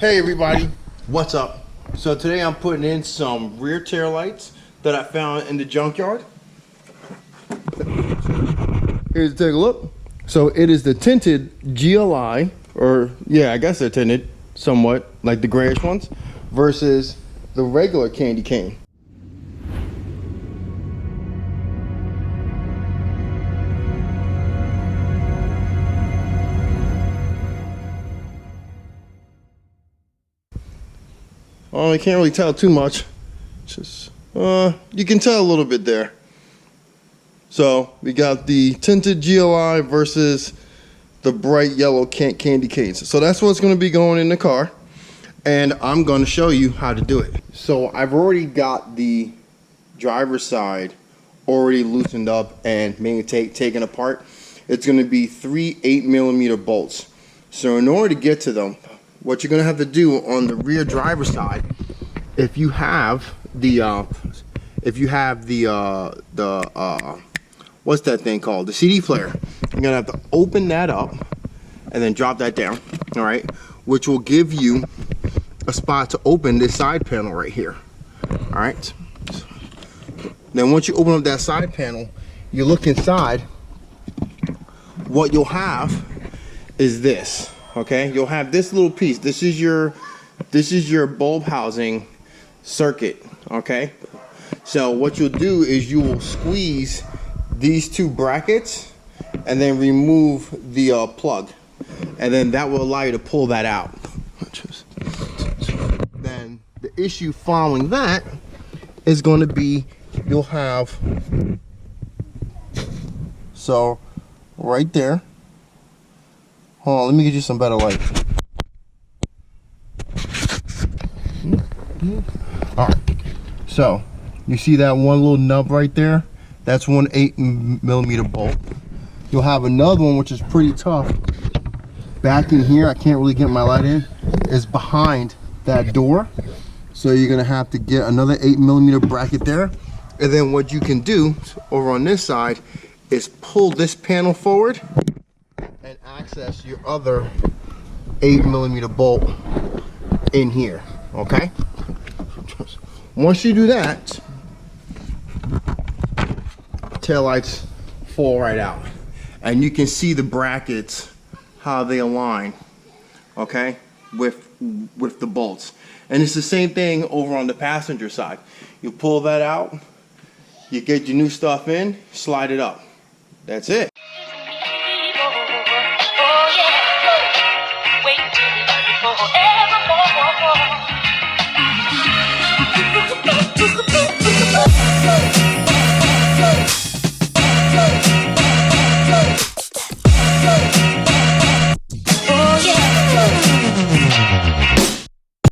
Hey everybody, what's up? So today I'm putting in some rear tail lights that I found in the junkyard. Here's take a look. So it is the tinted GLI, or yeah, I guess they're tinted somewhat like the grayish ones, versus the regular candy cane. Oh, you can't really tell too much. Just you can tell a little bit there. So we got the tinted GLI versus the bright yellow candy canes. So that's what's going to be going in the car, and I'm going to show you how to do it. So I've already got the driver's side already loosened up and maybe taken apart. It's going to be 3 8mm bolts. So in order to get to them, what you're going to have to do on the rear driver's side, if you have the what's that thing called, the CD player, you're gonna have to open that up and then drop that down, all right, which will give you a spot to open this side panel right here. All right, then once you open up that side panel, you look inside, what you'll have is this. Okay, you'll have this little piece. This is your bulb housing circuit. Okay, so what you'll do is you will squeeze these two brackets and then remove the plug, and then that will allow you to pull that out. Then the issue following that is going to be, you'll have, so right there, hold on, let me get you some better light. All right, so you see that one little nub right there? That's 1 8mm bolt. You'll have another one which is pretty tough back in here. I can't really get my light in. Is behind that door. So you're gonna have to get another 8mm bracket there. And then what you can do over on this side is pull this panel forward and access your other 8mm bolt in here. Okay? Once you do that, tail lights fall right out, and you can see the brackets, how they align, okay, with the bolts. And it's the same thing over on the passenger side. You pull that out, you get your new stuff in, slide it up. That's it.